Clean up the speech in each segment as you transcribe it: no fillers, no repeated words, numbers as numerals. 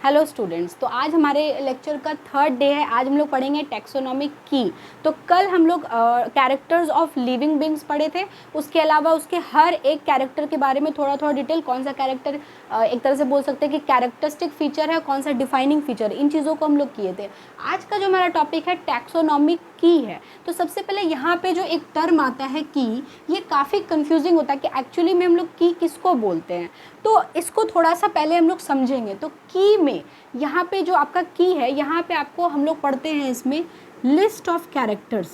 Hello students, तो आज हमारे लेक्चर का थर्ड डे है। आज हम लोग पढ़ेंगे टैक्सोनॉमी की। तो कल हम लोग कैरेक्टर्स ऑफ लिविंग बींग्स पढ़े थे। उसके अलावा उसके हर एक कैरेक्टर के बारे में थोड़ा थोड़ा डिटेल, कौन सा कैरेक्टर एक तरह से बोल सकते हैं कि कैरेक्टरिस्टिक फीचर है, कौन सा डिफाइनिंग फीचर, इन चीज़ों को हम लोग किए थे। आज का जो हमारा टॉपिक है टैक्सोनॉमी की है। तो सबसे पहले यहाँ पे जो एक टर्म आता है की, ये काफ़ी कंफ्यूजिंग होता है कि एक्चुअली में हम लोग की किसको बोलते हैं। तो इसको थोड़ा सा पहले हम लोग समझेंगे। तो की में यहाँ पे जो आपका की है, यहाँ पे आपको हम लोग पढ़ते हैं इसमें लिस्ट ऑफ कैरेक्टर्स।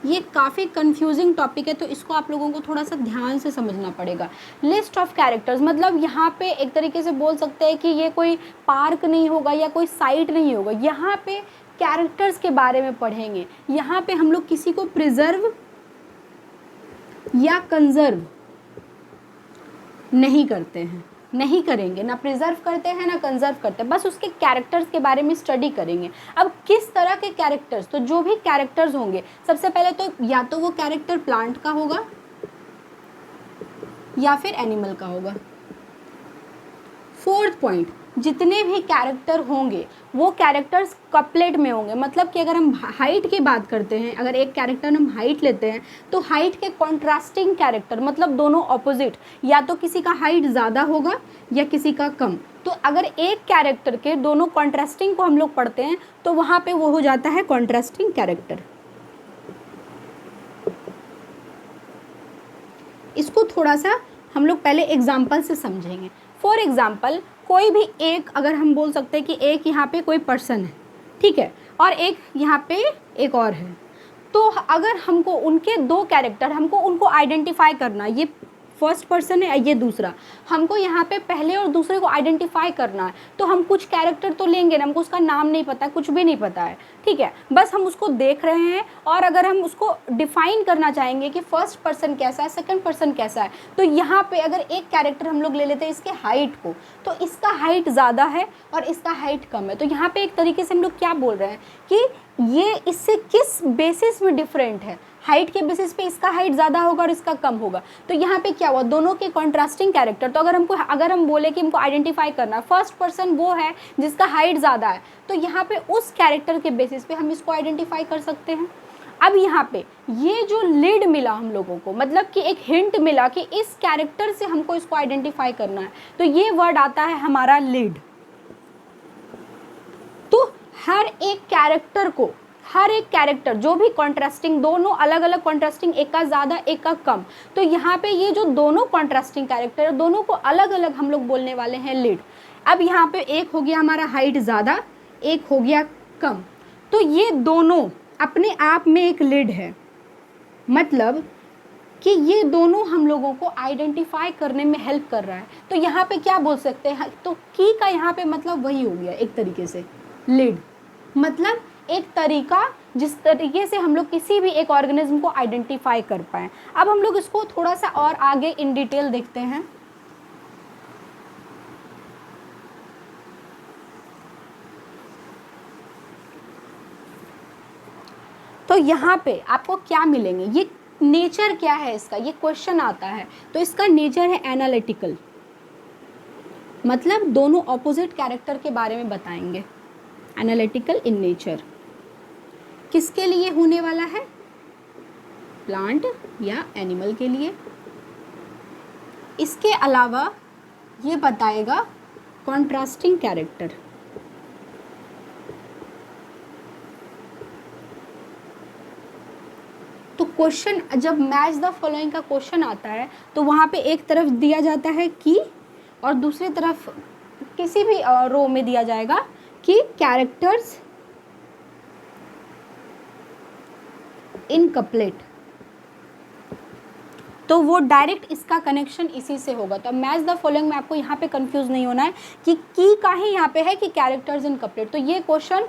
ये काफ़ी कंफ्यूजिंग टॉपिक है, तो इसको आप लोगों को थोड़ा सा ध्यान से समझना पड़ेगा। लिस्ट ऑफ कैरेक्टर्स मतलब यहाँ पे एक तरीके से बोल सकते हैं कि ये कोई पार्क नहीं होगा या कोई साइट नहीं होगा। यहाँ पे कैरेक्टर्स के बारे में पढ़ेंगे। यहाँ पे हम लोग किसी को प्रिजर्व या कंजर्व नहीं करते हैं, नहीं करेंगे, ना प्रिजर्व करते हैं ना कंजर्व करते हैं, बस उसके कैरेक्टर्स के बारे में स्टडी करेंगे। अब किस तरह के कैरेक्टर्स, तो जो भी कैरेक्टर्स होंगे, सबसे पहले तो या तो वो कैरेक्टर प्लांट का होगा या फिर एनिमल का होगा। फोर्थ पॉइंट, जितने भी कैरेक्टर होंगे वो कैरेक्टर्स कपलेट में होंगे। मतलब कि अगर हम हाइट की बात करते हैं, अगर एक कैरेक्टर हम हाइट लेते हैं तो हाइट के कॉन्ट्रास्टिंग कैरेक्टर, मतलब दोनों ऑपोजिट, या तो किसी का हाइट ज़्यादा होगा या किसी का कम। तो अगर एक कैरेक्टर के दोनों कॉन्ट्रास्टिंग को हम लोग पढ़ते हैं तो वहाँ पे वो हो जाता है कॉन्ट्रास्टिंग कैरेक्टर। इसको थोड़ा सा हम लोग पहले एग्जाम्पल से समझेंगे। फॉर एग्जाम्पल, कोई भी एक, अगर हम बोल सकते हैं कि एक यहाँ पे कोई पर्सन है, ठीक है, और एक यहाँ पे एक और है, तो अगर हमको उनके दो कैरेक्टर, हमको उनको आइडेंटिफाई करना, ये फर्स्ट पर्सन है ये दूसरा, हमको यहाँ पे पहले और दूसरे को आइडेंटिफाई करना है, तो हम कुछ कैरेक्टर तो लेंगे ना, हमको उसका नाम नहीं पता है, कुछ भी नहीं पता है, ठीक है, बस हम उसको देख रहे हैं। और अगर हम उसको डिफाइन करना चाहेंगे कि फर्स्ट पर्सन कैसा है, सेकंड पर्सन कैसा है, तो यहाँ पे अगर एक कैरेक्टर हम लोग ले लेते हैं इसके हाइट को, तो इसका हाइट ज़्यादा है और इसका हाइट कम है, तो यहाँ पे एक तरीके से हम लोग क्या बोल रहे हैं कि ये इससे किस बेसिस में डिफरेंट है। हाइट के बेसिस पे इसका हाइट ज़्यादा होगा और इसका कम होगा। तो यहाँ पे क्या हुआ, दोनों के कॉन्ट्रास्टिंग कैरेक्टर। तो अगर हम बोले कि हमको आइडेंटिफाई करना, फर्स्ट पर्सन वो है जिसका हाइट ज़्यादा है, तो यहाँ पे उस कैरेक्टर के बेसिस पे हम इसको आइडेंटिफाई कर सकते हैं। अब यहाँ पे ये जो लीड मिला हम लोगों को, मतलब कि एक हिंट मिला कि इस कैरेक्टर से हमको इसको आइडेंटिफाई करना है, तो ये वर्ड आता है हमारा लीड। तो हर एक कैरेक्टर को, हर एक कैरेक्टर जो भी कॉन्ट्रास्टिंग, दोनों अलग अलग कॉन्ट्रास्टिंग, एक का ज़्यादा एक का कम, तो यहाँ पे ये जो दोनों कॉन्ट्रास्टिंग कैरेक्टर, दोनों को अलग अलग हम लोग बोलने वाले हैं लीड। अब यहाँ पे एक हो गया हमारा हाइट ज़्यादा, एक हो गया कम, तो ये दोनों अपने आप में एक लीड है। मतलब कि ये दोनों हम लोगों को आइडेंटिफाई करने में हेल्प कर रहा है। तो यहाँ पे क्या बोल सकते हैं, तो की का यहाँ पे मतलब वही हो गया एक तरीके से, लीड मतलब एक तरीका जिस तरीके से हम लोग किसी भी एक ऑर्गेनिज्म को आइडेंटिफाई कर पाएँ। अब हम लोग इसको थोड़ा सा और आगे इन डिटेल देखते हैं। तो यहाँ पे आपको क्या मिलेंगे, ये नेचर क्या है इसका, ये क्वेश्चन आता है। तो इसका नेचर है एनालिटिकल, मतलब दोनों ऑपोजिट कैरेक्टर के बारे में बताएंगे। एनालिटिकल इन नेचर किसके लिए होने वाला है, प्लांट या एनिमल के लिए। इसके अलावा ये बताएगा कॉन्ट्रास्टिंग कैरेक्टर। तो क्वेश्चन जब मैच द फॉलोइंग का क्वेश्चन आता है, तो वहाँ पे एक तरफ दिया जाता है की और दूसरी तरफ किसी भी रो में दिया जाएगा कि कैरेक्टर्स इन कपलेट, तो वो डायरेक्ट इसका कनेक्शन इसी से होगा। तो मैच द फॉलोइंग में आपको यहाँ पे कंफ्यूज नहीं होना है कि की का ही यहाँ पे है कि कैरेक्टर्स इन कपलेट। तो ये क्वेश्चन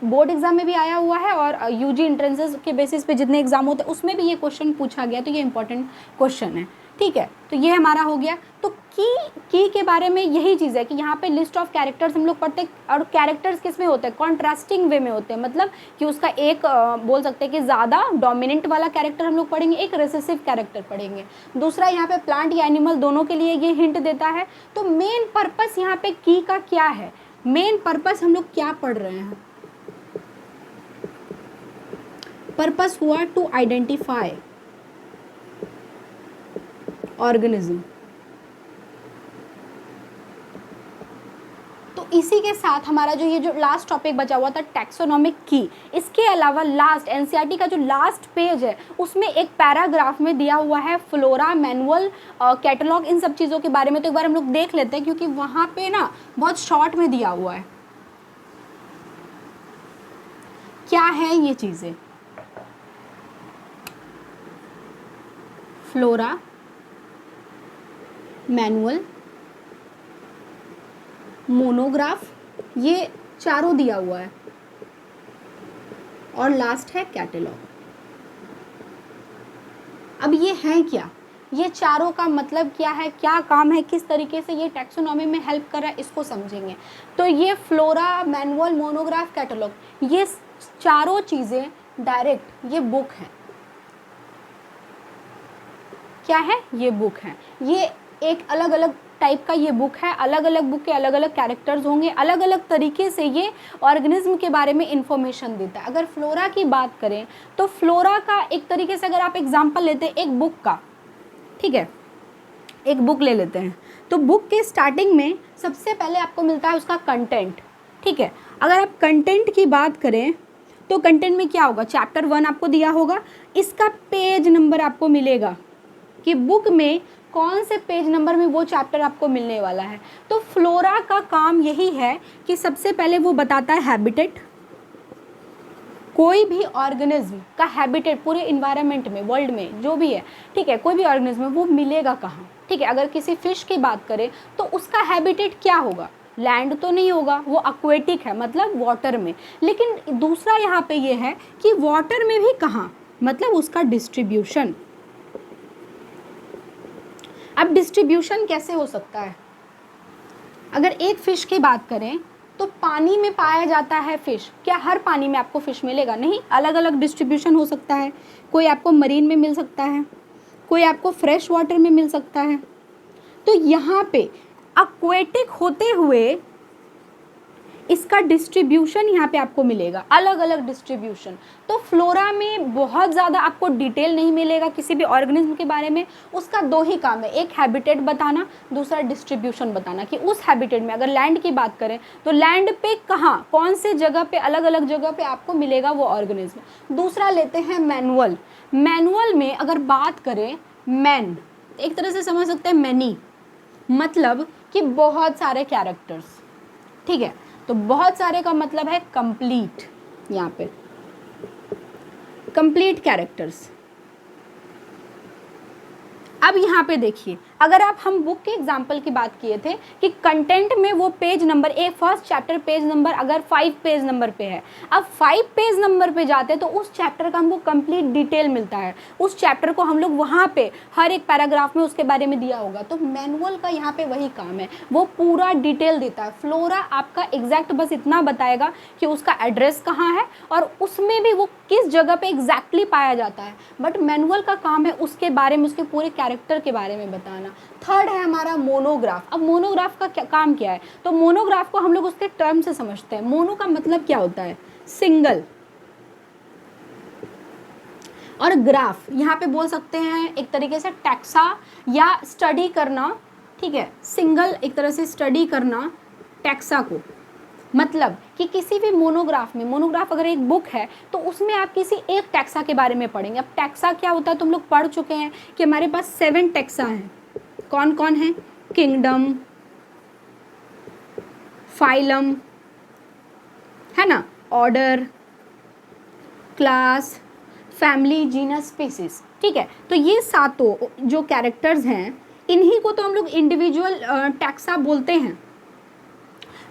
बोर्ड एग्जाम में भी आया हुआ है और यूजी एंट्रेंसेस के बेसिस पे जितने एग्जाम होते हैं उसमें भी ये क्वेश्चन पूछा गया, तो ये इंपॉर्टेंट क्वेश्चन है। ठीक है, तो ये हमारा हो गया। तो की के बारे में यही चीज़ है कि यहाँ पे लिस्ट ऑफ कैरेक्टर्स हम लोग पढ़ते हैं, और कैरेक्टर्स किस में होते हैं, कॉन्ट्रास्टिंग वे में होते हैं, मतलब कि उसका एक बोल सकते हैं कि ज़्यादा डोमिनेंट वाला कैरेक्टर हम लोग पढ़ेंगे, एक रिसेसिव कैरेक्टर पढ़ेंगे। दूसरा यहाँ पे प्लांट या एनिमल दोनों के लिए ये हिंट देता है। तो मेन पर्पस यहाँ पे की का क्या है, मेन पर्पस हम लोग क्या पढ़ रहे हैं, पर्पस हुआ टू आइडेंटिफाई ऑर्गेनिज्म। तो इसी के साथ हमारा जो ये जो लास्ट टॉपिक बचा हुआ था टैक्सोनॉमिक की, इसके अलावा लास्ट एनसीईआरटी का जो लास्ट पेज है उसमें एक पैराग्राफ में दिया हुआ है फ्लोरा, मैनुअल, कैटलॉग, इन सब चीज़ों के बारे में। तो एक बार हम लोग देख लेते हैं, क्योंकि वहाँ पे ना बहुत शॉर्ट में दिया हुआ है क्या है ये चीज़ें। फ्लोरा, मैनुअल, मोनोग्राफ, ये चारों दिया हुआ है, और लास्ट है कैटलॉग। अब ये है क्या, ये चारों का मतलब क्या है, क्या काम है, किस तरीके से ये टैक्सोनॉमी में हेल्प कर रहा है, इसको समझेंगे। तो ये फ्लोरा, मैनुअल, मोनोग्राफ, कैटलॉग, ये चारों चीज़ें डायरेक्ट ये बुक है, क्या है, ये बुक है। ये एक अलग अलग टाइप का ये बुक है, अलग अलग बुक के अलग अलग कैरेक्टर्स होंगे, अलग अलग तरीके से ये ऑर्गेनिज्म के बारे में इंफॉर्मेशन देता है। अगर फ्लोरा की बात करें तो फ्लोरा का एक तरीके से अगर आप एग्जांपल लेते हैं एक बुक का, ठीक है, एक बुक ले लेते हैं, तो बुक के स्टार्टिंग में सबसे पहले आपको मिलता है उसका कंटेंट, ठीक है। अगर आप कंटेंट की बात करें तो कंटेंट में क्या होगा, चैप्टर 1 आपको दिया होगा, इसका पेज नंबर आपको मिलेगा कि बुक में कौन से पेज नंबर में वो चैप्टर आपको मिलने वाला है। तो फ्लोरा का काम यही है कि सबसे पहले वो बताता है हैबिटेट, कोई भी ऑर्गेनिज्म का हैबिटेट पूरे इन्वायरमेंट में, वर्ल्ड में जो भी है, ठीक है, कोई भी ऑर्गेनिज्म वो मिलेगा कहाँ, ठीक है। अगर किसी फिश की बात करें तो उसका हैबिटेट क्या होगा, लैंड तो नहीं होगा, वो एक्वेटिक है, मतलब वाटर में। लेकिन दूसरा यहाँ पे ये है कि वाटर में भी कहाँ, मतलब उसका डिस्ट्रीब्यूशन। अब डिस्ट्रीब्यूशन कैसे हो सकता है, अगर एक फ़िश की बात करें तो पानी में पाया जाता है फ़िश, क्या हर पानी में आपको फ़िश मिलेगा, नहीं, अलग अलग डिस्ट्रीब्यूशन हो सकता है। कोई आपको मरीन में मिल सकता है, कोई आपको फ्रेश वाटर में मिल सकता है। तो यहाँ पे एक्वेटिक होते हुए इसका डिस्ट्रीब्यूशन यहाँ पे आपको मिलेगा, अलग अलग डिस्ट्रीब्यूशन। तो फ्लोरा में बहुत ज़्यादा आपको डिटेल नहीं मिलेगा किसी भी ऑर्गेनिज्म के बारे में, उसका दो ही काम है, एक हैबिटेट बताना, दूसरा डिस्ट्रीब्यूशन बताना कि उस हैबिटेट में, अगर लैंड की बात करें तो लैंड पे कहाँ, कौन से जगह पे, अलग अलग जगह पे आपको मिलेगा वो ऑर्गेनिज्म। दूसरा लेते हैं मैनुअल। मैनुअल में अगर बात करें, मैन एक तरह से समझ सकते हैं मैनी, मतलब कि बहुत सारे कैरेक्टर्स, ठीक है। तो बहुत सारे का मतलब है कंप्लीट, यहाँ पे कंप्लीट कैरेक्टर्स। अब यहाँ पे देखिए, अगर आप हम बुक के एग्जाम्पल की बात किए थे कि कंटेंट में वो पेज नंबर, एक फर्स्ट चैप्टर पेज नंबर अगर 5 पेज नंबर पे है, अब 5 पेज नंबर पे जाते हैं तो उस चैप्टर का हमको कंप्लीट डिटेल मिलता है, उस चैप्टर को हम लोग वहाँ पे हर एक पैराग्राफ में उसके बारे में दिया होगा। तो मैनुअल का यहाँ पे वही काम है, वो पूरा डिटेल देता है। फ्लोरा आपका एग्जैक्ट बस इतना बताएगा कि उसका एड्रेस कहाँ है और उसमें भी वो किस जगह पे एग्जैक्टली पाया जाता है, बट मैनुअल का काम है उसके बारे में, उसके पूरे कैरेक्टर के बारे में बताना। थर्ड है हमारा मोनोग्राफ। अब मोनोग्राफ का क्या काम क्या है, तो मोनोग्राफ को हम लोग उसके टर्म से समझते हैं। मोनो का मतलब क्या होता है, सिंगल, और ग्राफ यहाँ पे बोल सकते हैं एक तरीके से टैक्सा या स्टडी करना, ठीक है, सिंगल एक तरह से स्टडी करना टैक्सा को, मतलब कि किसी भी मोनोग्राफ में, मोनोग्राफ अगर एक बुक है तो उसमें आप किसी एक टैक्सा के बारे में पढ़ेंगे। अब टैक्सा क्या होता है तुम लोग पढ़ चुके हैं कि हमारे पास 7 टैक्सा हैं। कौन कौन है, किंगडम, फाइलम, है ना, order, class, family, genus, species, ठीक है। तो ये सातों जो कैरेक्टर्स हैं इन्हीं को तो हम लोग इंडिविजुअल टैक्सा बोलते हैं।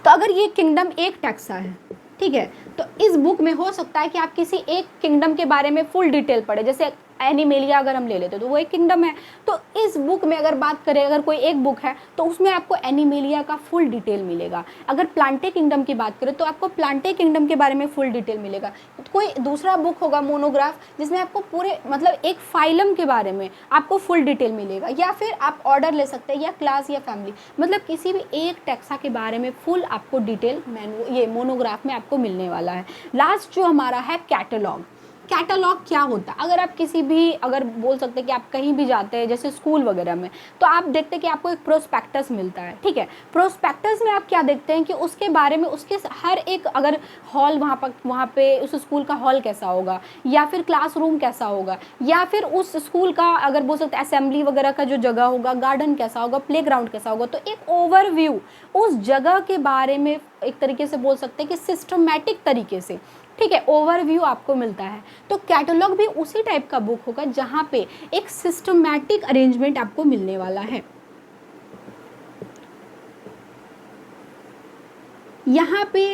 तो अगर ये किंगडम एक टैक्सा है, ठीक है, तो इस बुक में हो सकता है कि आप किसी एक किंगडम के बारे में फुल डिटेल पढ़े, जैसे एनिमेलिया अगर हम ले लेते तो वो एक किंगडम है। तो इस बुक में अगर बात करें, अगर कोई एक बुक है तो उसमें आपको एनिमेलिया का फुल डिटेल मिलेगा। अगर प्लांटे किंगडम की बात करें तो आपको प्लांटे किंगडम के बारे में फुल डिटेल मिलेगा। कोई दूसरा बुक होगा मोनोग्राफ, जिसमें आपको पूरे मतलब एक फाइलम के बारे में आपको फुल डिटेल मिलेगा, या फिर आप ऑर्डर ले सकते हैं, या क्लास या फैमिली, मतलब किसी भी एक टैक्सा के बारे में फुल आपको डिटेल ये मोनोग्राफ में आपको मिलने वाला है। लास्ट जो हमारा है कैटलॉग। कैटलॉग क्या होता है? अगर आप किसी भी, अगर बोल सकते हैं कि आप कहीं भी जाते हैं जैसे स्कूल वगैरह में, तो आप देखते हैं कि आपको एक प्रोस्पेक्टस मिलता है, ठीक है। प्रोस्पेक्टस में आप क्या देखते हैं कि उसके बारे में, उसके हर एक, अगर हॉल वहाँ पे उस स्कूल का हॉल कैसा होगा, या फिर क्लासरूम कैसा होगा, या फिर उस स्कूल का अगर बोल सकते हैं असेंबली वगैरह का जो जगह होगा, गार्डन कैसा होगा, प्लेग्राउंड कैसा होगा, तो एक ओवरव्यू उस जगह के बारे में एक तरीके से बोल सकते हैं कि सिस्टमैटिक तरीके से, ठीक है, ओवरव्यू आपको मिलता है। तो कैटलॉग भी उसी टाइप का बुक होगा जहाँ पे एक सिस्टमैटिक अरेंजमेंट आपको मिलने वाला है। यहाँ पे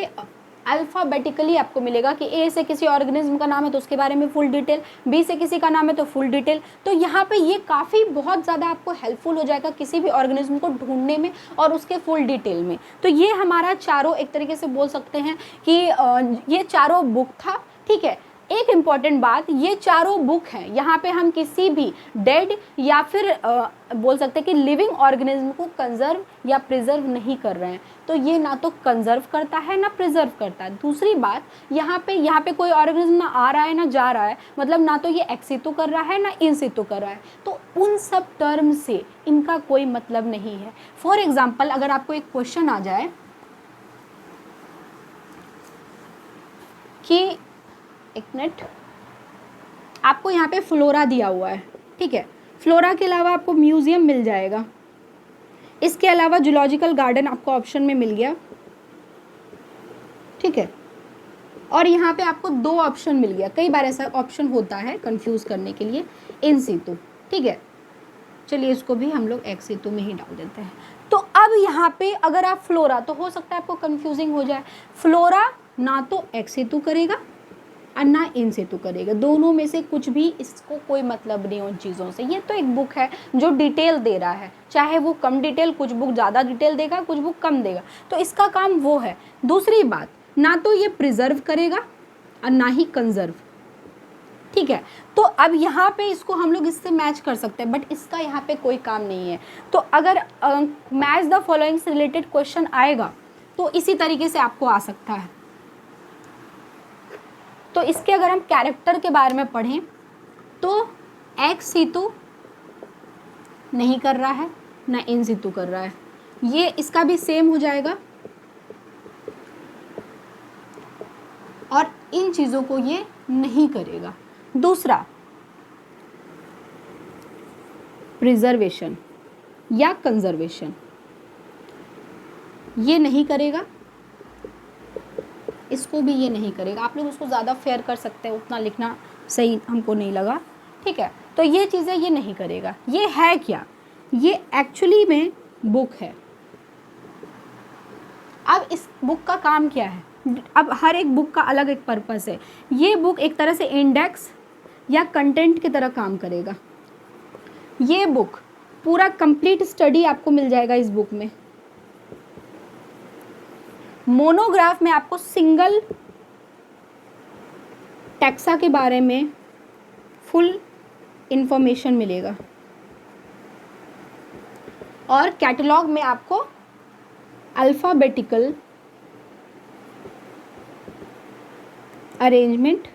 अल्फ़ाबेटिकली आपको मिलेगा कि ए से किसी ऑर्गेनिज्म का नाम है तो उसके बारे में फुल डिटेल, बी से किसी का नाम है तो फुल डिटेल। तो यहाँ पे ये काफ़ी बहुत ज़्यादा आपको हेल्पफुल हो जाएगा किसी भी ऑर्गेनिज्म को ढूंढने में और उसके फुल डिटेल में। तो ये हमारा चारों एक तरीके से बोल सकते हैं कि ये चारों बुक था, ठीक है। एक इम्पॉर्टेंट बात, ये चारों बुक हैं, यहाँ पे हम किसी भी डेड या फिर बोल सकते हैं कि लिविंग ऑर्गेनिज्म को कंजर्व या प्रिजर्व नहीं कर रहे हैं। तो ये ना तो कंजर्व करता है ना प्रिजर्व करता है। दूसरी बात, यहाँ पे कोई ऑर्गेनिज्म ना आ रहा है ना जा रहा है, मतलब ना तो ये एक्स सितु कर रहा है ना इन सितु कर रहा है, तो उन सब टर्म से इनका कोई मतलब नहीं है। फॉर एग्जाम्पल, अगर आपको एक क्वेश्चन आ जाए कि एक मिनट, आपको यहाँ पे फ्लोरा दिया हुआ है, ठीक है, फ्लोरा के अलावा आपको म्यूजियम मिल जाएगा, इसके अलावा जूलॉजिकल गार्डन आपको ऑप्शन में मिल गया, ठीक है, और यहाँ पे आपको 2 ऑप्शन मिल गया। कई बार ऐसा ऑप्शन होता है कंफ्यूज करने के लिए, इन सितु, ठीक है। चलिए इसको भी हम लोग एक्स सितु में ही डाल देते हैं। तो अब यहाँ पे अगर आप फ्लोरा, तो हो सकता है आपको कंफ्यूजिंग हो जाए, फ्लोरा ना तो एक्स सितु करेगा और ना इन सितु करेगा, दोनों में से कुछ भी, इसको कोई मतलब नहीं उन चीज़ों से। ये तो एक बुक है जो डिटेल दे रहा है, चाहे वो कम डिटेल, कुछ बुक ज़्यादा डिटेल देगा, कुछ बुक कम देगा, तो इसका काम वो है। दूसरी बात, ना तो ये प्रिजर्व करेगा और ना ही कंजर्व, ठीक है। तो अब यहाँ पे इसको हम लोग इससे मैच कर सकते हैं, बट इसका यहाँ पे कोई काम नहीं है। तो अगर मैच द फॉलोइंग से रिलेटेड क्वेश्चन आएगा तो इसी तरीके से आपको आ सकता है। तो इसके अगर हम कैरेक्टर के बारे में पढ़ें तो एक्स सितु नहीं कर रहा है ना इन सितु कर रहा है, ये इसका भी सेम हो जाएगा, और इन चीज़ों को ये नहीं करेगा। दूसरा, प्रिजर्वेशन या कंजर्वेशन, ये नहीं करेगा, इसको भी ये नहीं करेगा। आप लोग उसको ज़्यादा फेयर कर सकते हैं, उतना लिखना सही हमको नहीं लगा, ठीक है। तो ये चीज़ें ये नहीं करेगा। ये है क्या? ये एक्चुअली में बुक है। अब इस बुक का काम क्या है? अब हर एक बुक का अलग एक पर्पस है। ये बुक एक तरह से इंडेक्स या कंटेंट की तरह काम करेगा। ये बुक पूरा कंप्लीट स्टडी आपको मिल जाएगा इस बुक में। मोनोग्राफ में आपको सिंगल टैक्सा के बारे में फुल इंफॉर्मेशन मिलेगा, और कैटलॉग में आपको अल्फ़ाबेटिकल अरेंजमेंट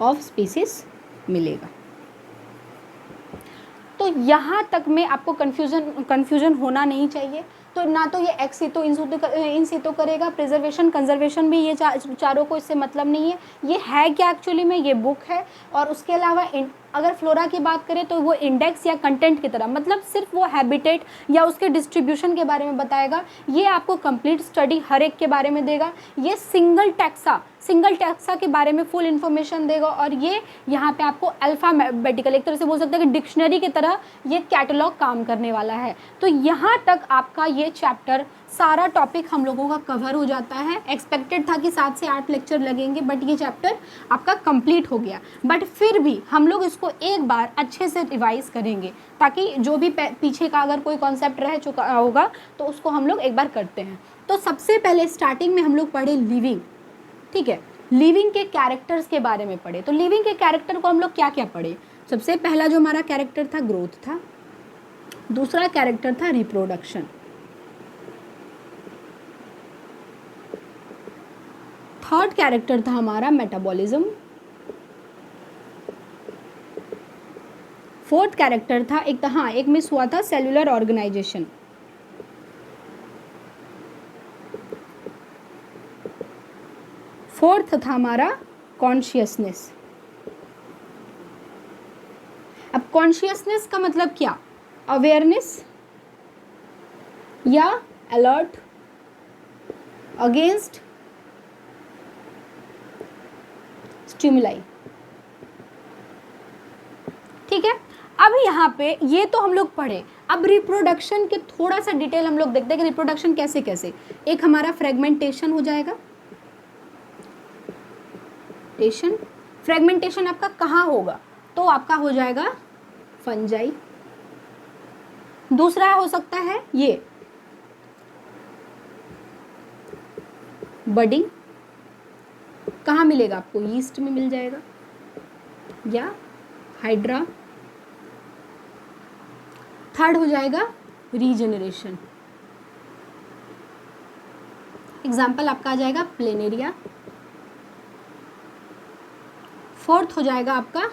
ऑफ स्पीसीज मिलेगा। तो यहाँ तक में आपको कंफ्यूजन होना नहीं चाहिए। तो ना तो ये एक्स सितु इन सितु करेगा, प्रिजर्वेशन कंजर्वेशन भी, ये चारों को इससे मतलब नहीं है। ये है क्या एक्चुअली में? ये बुक है। और उसके अलावा अगर फ्लोरा की बात करें तो वो इंडेक्स या कंटेंट की तरह, मतलब सिर्फ वो हैबिटेट या उसके डिस्ट्रीब्यूशन के बारे में बताएगा। ये आपको कंप्लीट स्टडी हर एक के बारे में देगा। ये सिंगल टैक्सा, सिंगल टैक्सा के बारे में फुल इन्फॉर्मेशन देगा, और ये यहाँ पे आपको अल्फ़ाबेटिकल, एक तरह से बोल सकते हैं कि डिक्शनरी की तरह ये कैटलॉग काम करने वाला है। तो यहाँ तक आपका ये चैप्टर सारा टॉपिक हम लोगों का कवर हो जाता है। एक्सपेक्टेड था कि 7 से 8 लेक्चर लगेंगे, बट ये चैप्टर आपका कंप्लीट हो गया। बट फिर भी हम लोग इसको एक बार अच्छे से रिवाइज करेंगे, ताकि जो भी पीछे का अगर कोई कॉन्सेप्ट रह चुका होगा तो उसको हम लोग एक बार करते हैं। तो सबसे पहले स्टार्टिंग में हम लोग पढ़े लिविंग, ठीक है, लिविंग के कैरेक्टर्स के बारे में पढ़े। तो लिविंग के कैरेक्टर को हम लोग क्या क्या पढ़े? सबसे पहला जो हमारा कैरेक्टर था ग्रोथ था, दूसरा कैरेक्टर था रिप्रोडक्शन, थर्ड कैरेक्टर था हमारा मेटाबॉलिज्म, फोर्थ कैरेक्टर था एक मिस हुआ था सेलुलर ऑर्गेनाइजेशन, फोर्थ था हमारा कॉन्शियसनेस। अब कॉन्शियसनेस का मतलब क्या? अवेयरनेस या अलर्ट अगेंस्ट स्टिमुलाई, ठीक है। अब यहाँ पे ये तो हम लोग पढ़े। अब रिप्रोडक्शन के थोड़ा सा डिटेल हम लोग देखते हैं कि रिप्रोडक्शन कैसे कैसे। एक हमारा फ्रेगमेंटेशन हो जाएगा, फ्रेगमेंटेशन आपका कहाँ होगा? तो आपका हो जाएगा फंजाई। दूसरा हो सकता है ये बडिंग, कहाँ मिलेगा आपको? यीस्ट में मिल जाएगा, या हाइड्रा। थर्ड हो जाएगा रीजेनरेशन, एग्जाम्पल आपका आ जाएगा प्लेनेरिया। फोर्थ हो जाएगा आपका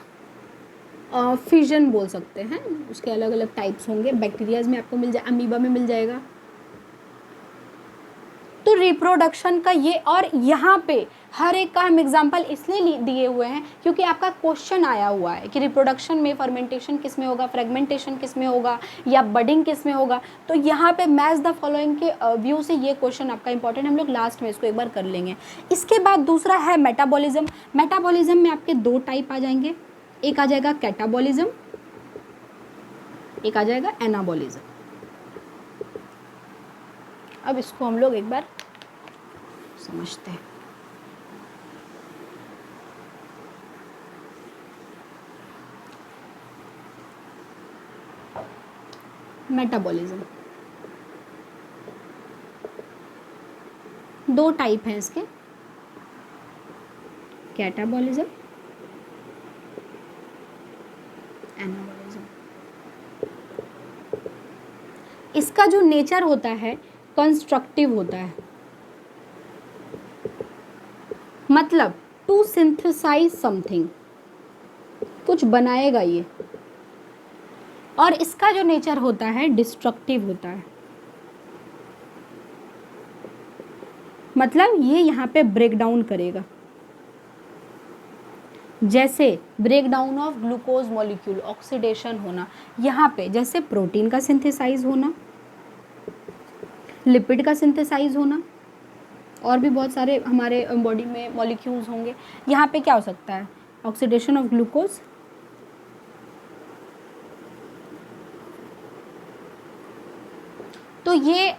फिजन बोल सकते हैं, उसके अलग अलग टाइप्स होंगे, बैक्टीरियाज में आपको मिल जाए, अमीबा में मिल जाएगा। तो रिप्रोडक्शन का ये, और यहाँ पे हर एक का हम एग्जांपल इसलिए दिए हुए हैं क्योंकि आपका क्वेश्चन आया हुआ है कि रिप्रोडक्शन में फर्मेंटेशन किस में होगा, फ्रेगमेंटेशन किस में होगा, या बडिंग किस में होगा। तो यहाँ पे मैच द फॉलोइंग के व्यू से ये क्वेश्चन आपका इंपॉर्टेंट है, हम लोग लास्ट में इसको एक बार कर लेंगे। इसके बाद दूसरा है मेटाबॉलिज्म। मेटाबॉलिज्म में आपके दो टाइप आ जाएंगे, एक आ जाएगा कैटाबॉलिज्म, एक आ जाएगा एनाबॉलिज्म। अब इसको हम लोग एक बार समझते हैं। मेटाबॉलिज्म दो टाइप हैं इसके, कैटाबॉलिज्म, एनाबॉलिज्म। इसका जो नेचर होता है कंस्ट्रक्टिव होता है, मतलब टू सिंथेसाइज समथिंग, कुछ बनाएगा ये। और इसका जो नेचर होता है डिस्ट्रक्टिव होता है, मतलब ये यहाँ पे ब्रेक डाउन करेगा। जैसे break down of glucose molecule, oxidation होना, यहाँ पे जैसे प्रोटीन का सिंथेसाइज होना, लिपिड का सिंथेसाइज होना, और भी बहुत सारे हमारे बॉडी में मॉलिक्यूल्स होंगे। यहाँ पे क्या हो सकता है? ऑक्सीडेशन ऑफ ग्लूकोज, तो ये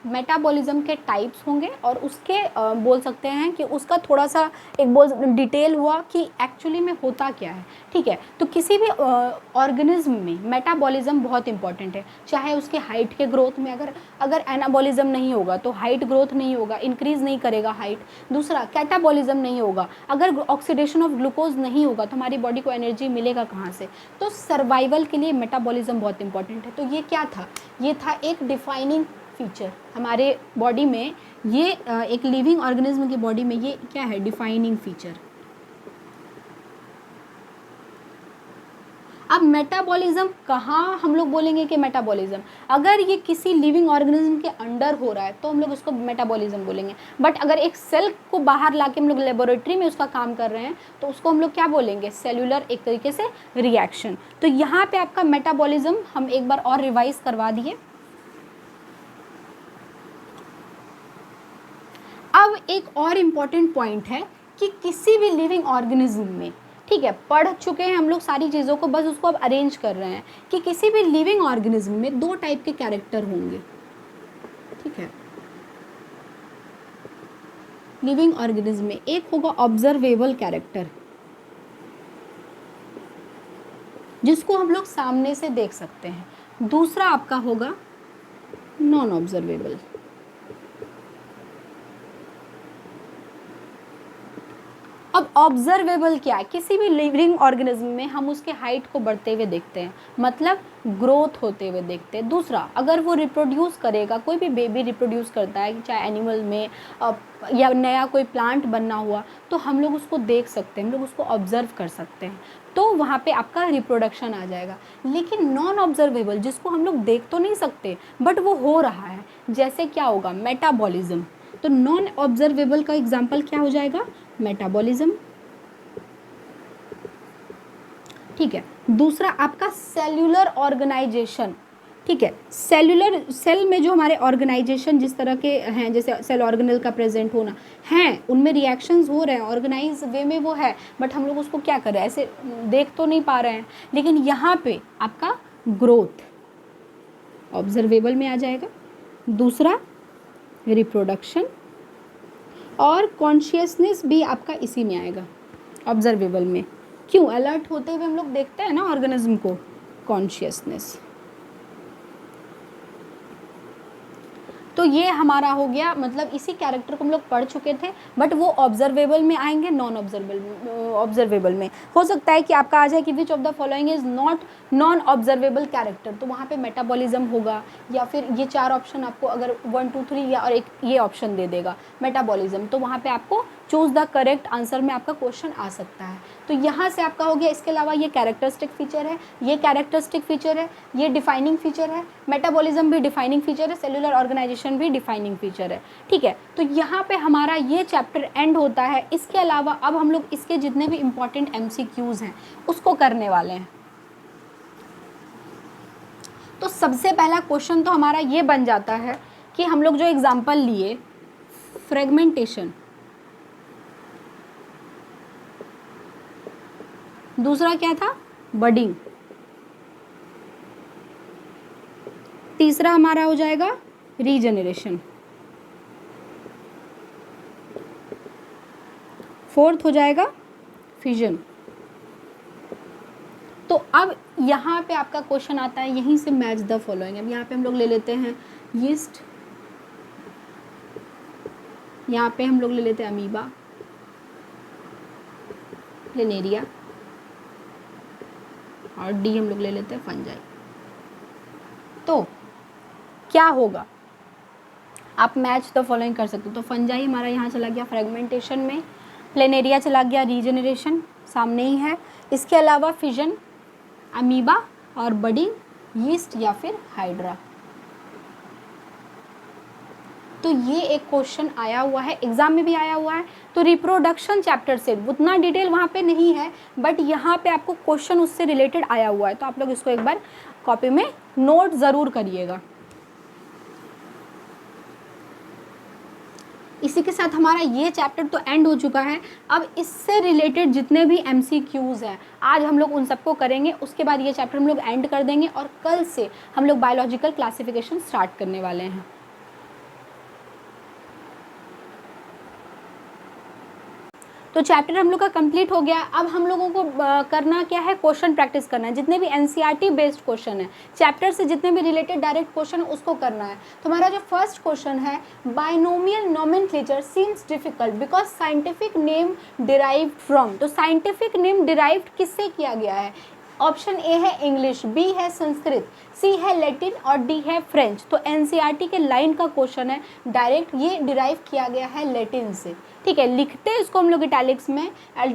मेटाबॉलिज्म के टाइप्स होंगे। और उसके बोल सकते हैं कि उसका थोड़ा सा एक बोल डिटेल हुआ कि एक्चुअली में होता क्या है, ठीक है। तो किसी भी ऑर्गेनिज्म में मेटाबॉलिज्म बहुत इंपॉर्टेंट है, चाहे उसके हाइट के ग्रोथ में, अगर एनाबॉलिज्म नहीं होगा तो हाइट ग्रोथ नहीं होगा, इंक्रीज नहीं करेगा हाइट। दूसरा कैटाबॉलिज्म नहीं होगा, अगर ऑक्सीडेशन ऑफ ग्लूकोज नहीं होगा तो हमारी बॉडी को एनर्जी मिलेगा कहाँ से? तो सर्वाइवल के लिए मेटाबॉलिज्म बहुत इंपॉर्टेंट है। तो ये क्या था? ये था एक डिफाइनिंग फीचर हमारे बॉडी में। ये एक लिविंग ऑर्गेनिज्म की बॉडी में ये क्या है? Defining feature. अब मेटाबॉलिज्म कहाँ हम लोग बोलेंगे कि मेटाबॉलिज्म, अगर ये किसी लिविंग ऑर्गेनिज्म के अंडर हो रहा है तो हम लोग उसको मेटाबॉलिज्म बोलेंगे। बट अगर एक सेल को बाहर लाके हम लोग लेबोरेटरी में उसका काम कर रहे हैं तो उसको हम लोग क्या बोलेंगे? सेल्यूलर एक तरीके से रिएक्शन। तो यहाँ पे आपका मेटाबॉलिज्म हम एक बार और रिवाइज करवा दिए। अब अब एक और इम्पॉर्टेंट पॉइंट है कि किसी भी लिविंग ऑर्गेनिज्म में, ठीक है, पढ़ चुके हैं हम लोग सारी चीज़ों को, बस उसको अब अरेंज कर रहे हैं कि किसी भी लिविंग ऑर्गेनिज्म में दो टाइप के कैरेक्टर होंगे, ठीक है। लिविंग ऑर्गेनिज्म में एक होगा ऑब्जर्वेबल कैरेक्टर, जिसको हम लोग सामने से देख सकते हैं, दूसरा आपका होगा नॉन ऑब्जर्वेबल। अब ऑब्जर्वेबल क्या है? किसी भी लिविंग ऑर्गेनिज्म में हम उसके हाइट को बढ़ते हुए देखते हैं, मतलब ग्रोथ होते हुए देखते हैं। दूसरा, अगर वो रिप्रोड्यूस करेगा, कोई भी बेबी रिप्रोड्यूस करता है, चाहे एनिमल में या नया कोई प्लांट बनना हुआ, तो हम लोग उसको देख सकते हैं, हम लोग उसको ऑब्जर्व कर सकते हैं, तो वहाँ पे आपका रिप्रोडक्शन आ जाएगा। लेकिन नॉन ऑब्जर्वेबल, जिसको हम लोग देख तो नहीं सकते बट वो हो रहा है, जैसे क्या होगा? मेटाबॉलिज्म। तो नॉन ऑब्जर्वेबल का एग्जाम्पल क्या हो जाएगा? मेटाबॉलिज्म, ठीक है। दूसरा आपका सेल्यूलर ऑर्गेनाइजेशन, ठीक है। सेल्यूलर, सेल में जो हमारे ऑर्गेनाइजेशन जिस तरह के हैं, जैसे सेल ऑर्गेनेल का प्रेजेंट होना है, उनमें रिएक्शंस हो रहे हैं, ऑर्गेनाइज वे में वो है, बट हम लोग उसको क्या कर रहे हैं? ऐसे देख तो नहीं पा रहे हैं। लेकिन यहाँ पे आपका ग्रोथ ऑब्जर्वेबल में आ जाएगा। दूसरा रिप्रोडक्शन, और कॉन्शियसनेस भी आपका इसी में आएगा, ऑब्जर्वेबल में। क्यों? अलर्ट होते हुए हम लोग देखते हैं ना ऑर्गेनिज्म को, कॉन्शियसनेस। तो ये हमारा हो गया, मतलब इसी कैरेक्टर को हम लोग पढ़ चुके थे, बट वो ऑब्जर्वेबल में आएंगे, नॉन ऑब्जर्वेबल में। हो सकता है कि आपका आ जाए कि which of the following is not non observable character, तो वहाँ पे मेटाबॉलिज्म होगा, या फिर ये चार ऑप्शन आपको अगर 1 2 3 या और एक ये ऑप्शन दे देगा मेटाबॉलिज्म, तो वहाँ पे आपको चूज द करेक्ट आंसर में आपका क्वेश्चन आ सकता है। तो यहाँ से आपका हो गया। इसके अलावा ये कैरेक्टरिस्टिक फीचर है, ये कैरेक्टरिस्टिक फीचर है, ये डिफाइनिंग फीचर है, मेटाबॉलिज्म भी डिफाइनिंग फीचर है, सेलुलर ऑर्गेनाइजेशन भी डिफाइनिंग फीचर है, ठीक है। तो यहाँ पे हमारा ये चैप्टर एंड होता है। इसके अलावा अब हम लोग इसके जितने भी इंपॉर्टेंट MCQs हैं उसको करने वाले हैं। तो सबसे पहला क्वेश्चन तो हमारा ये बन जाता है कि हम लोग जो एग्जाम्पल लिए, फ्रेगमेंटेशन, दूसरा क्या था? बडिंग, तीसरा हमारा हो जाएगा रीजनरेशन, फोर्थ हो जाएगा फिजन। तो अब यहाँ पे आपका क्वेश्चन आता है, यहीं से मैच द फॉलोइंग। अब यहाँ पे हम लोग ले लेते हैं यीस्ट, यहाँ पे हम लोग ले लेते हैं अमीबा, प्लेनेरिया, और डी हम लोग ले लेते हैं फंजाई। तो क्या होगा? आप मैच द फॉलोइंग कर सकते हो। तो फंजाई हमारा यहाँ चला गया फ्रेगमेंटेशन में, प्लेनेरिया चला गया रीजनरेशन, सामने ही है। इसके अलावा फिजन, अमीबा, और बडिंग, यीस्ट या फिर हाइड्रा। तो ये एक क्वेश्चन आया हुआ है, एग्जाम में भी आया हुआ है। तो रिप्रोडक्शन चैप्टर से उतना डिटेल वहाँ पे नहीं है, बट यहाँ पे आपको क्वेश्चन उससे रिलेटेड आया हुआ है, तो आप लोग इसको एक बार कॉपी में नोट ज़रूर करिएगा। इसी के साथ हमारा ये चैप्टर तो एंड हो चुका है। अब इससे रिलेटेड जितने भी MCQs हैं आज हम लोग उन सबको करेंगे, उसके बाद ये चैप्टर हम लोग एंड कर देंगे, और कल से हम लोग बायोलॉजिकल क्लासिफिकेशन स्टार्ट करने वाले हैं। तो चैप्टर हम लोग का कंप्लीट हो गया। अब हम लोगों को करना क्या है? क्वेश्चन प्रैक्टिस करना है। जितने भी NCERT बेस्ड क्वेश्चन है, चैप्टर से जितने भी रिलेटेड डायरेक्ट क्वेश्चन उसको करना है। तो हमारा जो फर्स्ट क्वेश्चन है, binomial nomenclature seems difficult because scientific name derived from. तो साइंटिफिक नेम डिराइव्ड किससे किया गया है? ऑप्शन ए है इंग्लिश, बी है संस्कृत, सी है लैटिन, और डी है फ्रेंच। तो NCERT के लाइन का क्वेश्चन है, डायरेक्ट ये डिराइव किया गया है लैटिन से, ठीक है। लिखते हैं इसको हम लोग इटैलिक्स में,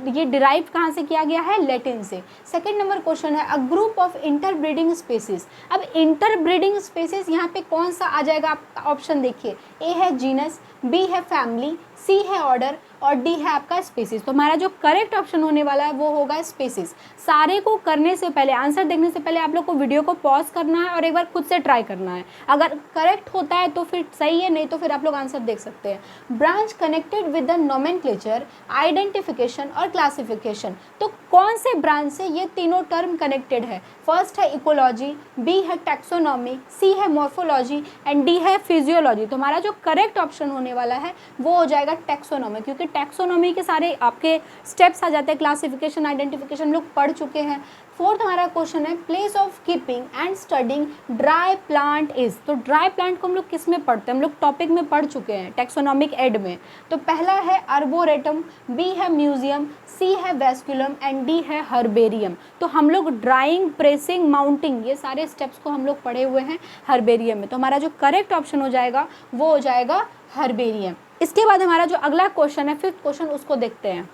ये डिराइव कहाँ से किया गया है? लैटिन से। सेकंड नंबर क्वेश्चन है, a group of interbreeding species. अब इंटरब्रीडिंग स्पेसीज यहाँ पे कौन सा आ जाएगा? आप ऑप्शन देखिए, ए है जीनस, बी है फैमिली, सी है ऑर्डर और डी है आपका स्पीसीज। तो हमारा जो करेक्ट ऑप्शन होने वाला है वो होगा स्पीसीज। सारे को करने से पहले, आंसर देखने से पहले आप लोग को वीडियो को पॉज करना है और एक बार खुद से ट्राई करना है। अगर करेक्ट होता है तो फिर सही है, नहीं तो फिर आप लोग आंसर देख सकते हैं। Branch connected with the nomenclature, identification और क्लासिफिकेशन। तो कौन से ब्रांच से ये तीनों टर्म कनेक्टेड है? फर्स्ट है इकोलॉजी, बी है टैक्सोनॉमी, सी है मॉर्फोलॉजी एंड डी है फिजियोलॉजी। तो हमारा जो करेक्ट ऑप्शन होने वाला है वो हो जाएगा टैक्सोनॉमी, क्योंकि टैक्सोनॉमी के सारे आपके स्टेप्स आ जाते हैं। क्लासिफिकेशन, आइडेंटिफिकेशन हम लोग पढ़ चुके हैं। फोर्थ हमारा क्वेश्चन है place of keeping and studying dry plant is. तो ड्राई प्लांट को हम लोग किस में पढ़ते हैं? हम लोग टॉपिक में पढ़ चुके हैं, टैक्सोनॉमिक एड में। तो पहला है अर्बोरेटम, बी है म्यूजियम, सी है वेस्कुलम एंड डी है हर्बेरियम। तो हम लोग ड्राइंग, प्रेसिंग, माउंटिंग, ये सारे स्टेप्स को हम लोग पढ़े हुए हैं हर्बेरियम में। तो हमारा जो करेक्ट ऑप्शन हो जाएगा वो हो जाएगा हर्बेरियम। इसके बाद हमारा जो अगला क्वेश्चन है, फिफ्थ क्वेश्चन, उसको देखते हैं।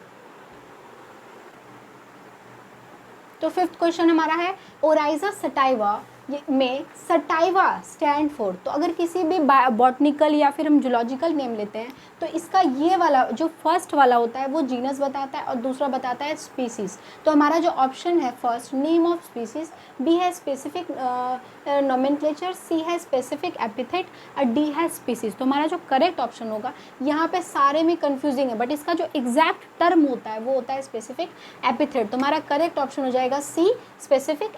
तो फिफ्थ क्वेश्चन हमारा है ओराइजा सटाइवा में सटाइवा स्टैंड फॉर। तो अगर किसी भी बॉटनिकल या फिर हम जूलॉजिकल नेम लेते हैं तो इसका ये वाला जो फर्स्ट वाला होता है वो जीनस बताता है और दूसरा बताता है स्पीसीज। तो हमारा जो ऑप्शन है first name of species, B है स्पेसिफिक नोमेनक्लेचर, सी है स्पेसिफिक एपिथेट और डी है स्पीसीज। तो हमारा जो करेक्ट ऑप्शन होगा, यहाँ पे सारे में कंफ्यूजिंग है बट इसका जो एग्जैक्ट टर्म होता है वो होता है स्पेसिफिक एपिथेट। तो हमारा करेक्ट ऑप्शन हो जाएगा C, specific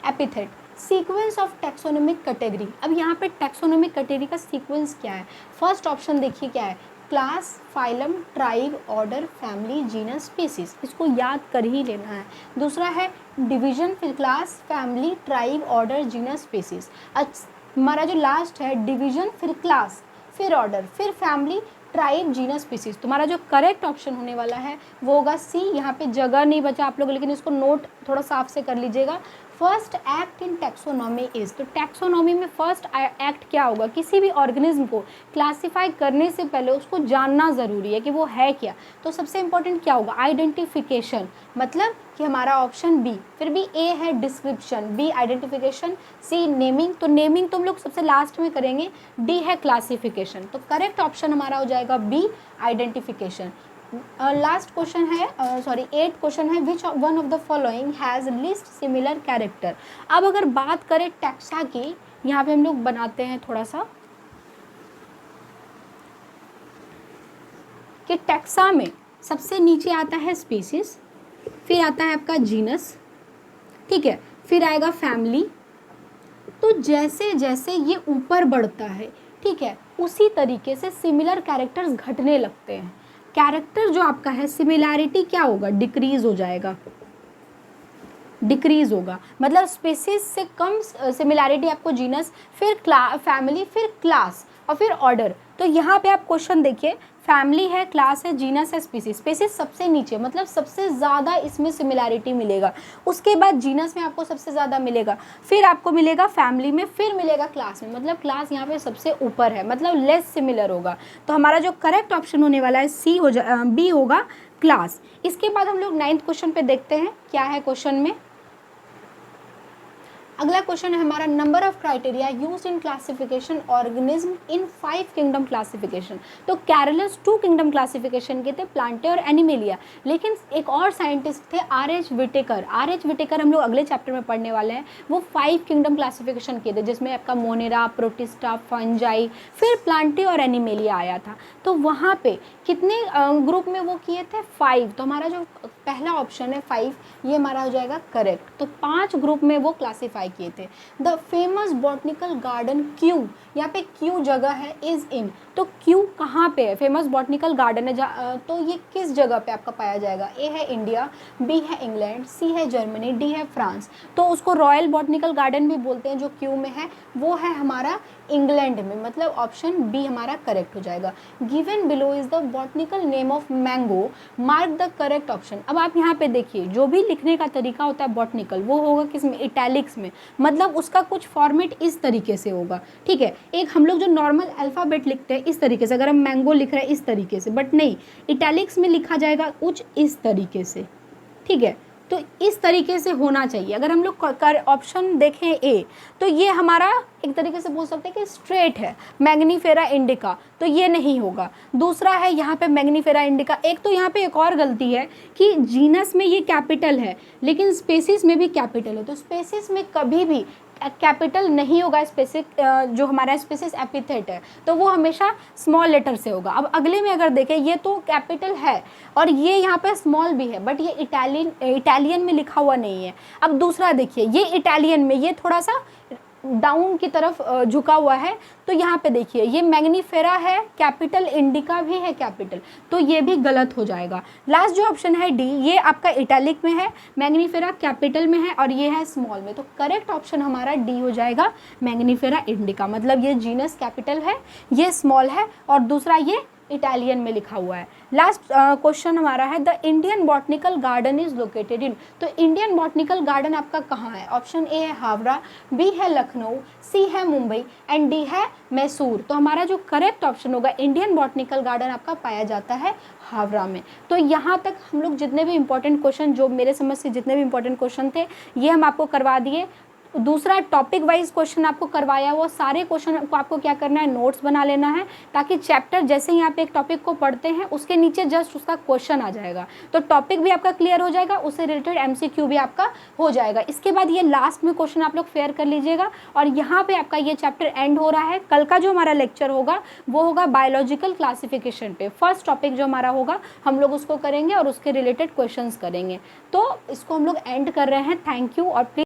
epithet. Sequence of taxonomic category. अब यहाँ पे टैक्सोनॉमिक कैटेगरी का सीक्वेंस क्या है? फर्स्ट ऑप्शन देखिए क्या है, class, phylum, tribe, order, family, genus, species. इसको याद कर ही लेना है। दूसरा है डिवीजन, फिर class, family, tribe, order, genus, species. हमारा जो लास्ट है डिवीजन, फिर क्लास, फिर ऑर्डर, फिर फैमिली, ट्राइब, जीनस, स्पीसीज। तुम्हारा जो करेक्ट ऑप्शन होने वाला है वो होगा सी। यहाँ पे जगह नहीं बचा आप लोग, लेकिन इसको नोट थोड़ा साफ से कर लीजिएगा। First act in taxonomy is. तो टैक्सोनॉमी में फर्स्ट एक्ट क्या होगा? किसी भी ऑर्गेनिज्म को क्लासिफाई करने से पहले उसको जानना ज़रूरी है कि वो है क्या। तो सबसे इंपॉर्टेंट क्या होगा? आइडेंटिफिकेशन, मतलब कि हमारा ऑप्शन बी। फिर भी ए है description, B identification, C naming. तो नेमिंग तो हम लोग सबसे लास्ट में करेंगे। डी है क्लासिफिकेशन। तो करेक्ट ऑप्शन हमारा हो जाएगा बी, आइडेंटिफिकेशन। लास्ट क्वेश्चन है, एट क्वेश्चन है, which one of the following has list similar character. अब अगर बात करें टैक्सा की, यहाँ पे हम लोग बनाते हैं थोड़ा सा कि टैक्सा में सबसे नीचे आता है स्पीसीज, फिर आता है आपका जीनस, ठीक है, फिर आएगा फैमिली। तो जैसे जैसे ये ऊपर बढ़ता है, ठीक है, उसी तरीके से सिमिलर कैरेक्टर्स घटने लगते हैं। कैरेक्टर जो आपका है, सिमिलैरिटी क्या होगा? डिक्रीज हो जाएगा, डिक्रीज होगा। मतलब स्पीसीज से कम सिमिलैरिटी आपको जीनस, फिर फैमिली, फिर क्लास और फिर ऑर्डर। तो यहाँ पे आप क्वेश्चन देखिए, फैमिली है, क्लास है, जीनस है, स्पीसीज। स्पीसीज सबसे नीचे, मतलब सबसे ज़्यादा इसमें सिमिलैरिटी मिलेगा। उसके बाद जीनस में आपको सबसे ज़्यादा मिलेगा, फिर आपको मिलेगा फैमिली में, फिर मिलेगा क्लास में। मतलब क्लास यहाँ पे सबसे ऊपर है, मतलब लेस सिमिलर होगा। तो हमारा जो करेक्ट ऑप्शन होने वाला है सी बी होगा, क्लास। इसके बाद हम लोग 9th क्वेश्चन पे देखते हैं क्या है क्वेश्चन में। अगला क्वेश्चन है हमारा number of criteria used in classification organism in 5 kingdom classification. तो कैरोलस 2 किंगडम क्लासिफिकेशन के थे, प्लांटे और एनिमेलिया। लेकिन एक और साइंटिस्ट थे आर.एच. विटेकर। आर.एच. विटेकर हम लोग अगले चैप्टर में पढ़ने वाले हैं। वो 5 किंगडम क्लासिफिकेशन किए थे, जिसमें आपका मोनेरा, प्रोटिस्टा, फंजाई, फिर प्लांटे और एनिमेलिया आया था। तो वहाँ पे कितने ग्रुप में वो किए थे? 5। तो हमारा जो पहला ऑप्शन है 5, ये हमारा हो जाएगा करेक्ट। तो 5 ग्रुप में वो क्लासीफाई किए थे। The famous botanical garden Q, यहाँ पे क्यू जगह है, इज इन। तो क्यू कहाँ पे है? फेमस बॉटनिकल गार्डन है, तो ये किस जगह पे आपका पाया जाएगा? ए है इंडिया, बी है इंग्लैंड, सी है जर्मनी, डी है फ्रांस। तो उसको रॉयल बॉटनिकल गार्डन भी बोलते हैं, जो क्यू में है वो है हमारा इंग्लैंड में। मतलब ऑप्शन बी हमारा करेक्ट हो जाएगा। Given below is the botanical name of mango, mark the correct option. अब आप यहाँ पे देखिए, जो भी लिखने का तरीका होता है बॉटनिकल, वो होगा किस में? इटैलिक्स में। मतलब उसका कुछ फॉर्मेट इस तरीके से होगा, ठीक है। एक हम लोग जो नॉर्मल अल्फ़ाबेट लिखते हैं इस तरीके से, अगर हम मैंगो लिख रहे हैं इस तरीके से, बट नहीं, इटैलिक्स में लिखा जाएगा कुछ इस तरीके से, ठीक है। तो इस तरीके से होना चाहिए। अगर हम लोग ऑप्शन देखें ए, तो ये हमारा एक तरीके से बोल सकते हैं कि स्ट्रेट है, मैग्नीफेरा इंडिका, तो ये नहीं होगा। दूसरा है यहाँ पे मैग्नीफेरा इंडिका। एक तो यहाँ पे एक और गलती है कि जीनस में ये कैपिटल है लेकिन स्पेसिस में भी कैपिटल है, तो स्पेसिस में कभी भी कैपिटल नहीं होगा। स्पेसिक जो हमारा स्पेसिस एपिथेट है तो वो हमेशा स्मॉल लेटर से होगा। अब अगले में अगर देखें, ये तो कैपिटल है और ये यहाँ पे स्मॉल भी है, बट ये इटालियन में लिखा हुआ नहीं है। अब दूसरा देखिए, ये इटालियन में ये थोड़ा सा डाउन की तरफ झुका हुआ है, तो यहाँ पे देखिए ये मैग्नीफेरा है कैपिटल, इंडिका भी है कैपिटल, तो ये भी गलत हो जाएगा। लास्ट जो ऑप्शन है डी, ये आपका इटैलिक में है, मैग्नीफेरा कैपिटल में है और ये है स्मॉल में, तो करेक्ट ऑप्शन हमारा डी हो जाएगा, मैग्नीफेरा इंडिका। मतलब ये जीनस कैपिटल है, ये स्मॉल है और दूसरा ये इटालियन में लिखा हुआ है। लास्ट क्वेश्चन हमारा है the Indian botanical garden is located in, तो इंडियन बॉटनिकल गार्डन आपका कहाँ है? ऑप्शन ए है हावड़ा, बी है लखनऊ, सी है मुंबई एंड डी है मैसूर। तो हमारा जो करेक्ट ऑप्शन होगा, इंडियन बॉटनिकल गार्डन आपका पाया जाता है हावड़ा में। तो यहाँ तक हम लोग जितने भी इंपॉर्टेंट क्वेश्चन, जो मेरे समझ से जितने भी इंपॉर्टेंट क्वेश्चन थे, ये हम आपको करवा दिए। दूसरा टॉपिक वाइज क्वेश्चन आपको करवाया, वो सारे क्वेश्चन को आपको क्या करना है, नोट्स बना लेना है, ताकि चैप्टर जैसे ही आप एक टॉपिक को पढ़ते हैं उसके नीचे जस्ट उसका क्वेश्चन आ जाएगा, तो टॉपिक भी आपका क्लियर हो जाएगा, उससे रिलेटेड एमसीक्यू भी आपका हो जाएगा। इसके बाद ये लास्ट में क्वेश्चन आप लोग फेयर कर लीजिएगा और यहाँ पे आपका ये चैप्टर एंड हो रहा है। कल का जो हमारा लेक्चर होगा वो होगा बायोलॉजिकल क्लासिफिकेशन पे। फर्स्ट टॉपिक जो हमारा होगा हम लोग उसको करेंगे और उसके रिलेटेड क्वेश्चंस करेंगे। तो इसको हम लोग एंड कर रहे हैं। थैंक यू और प्लीज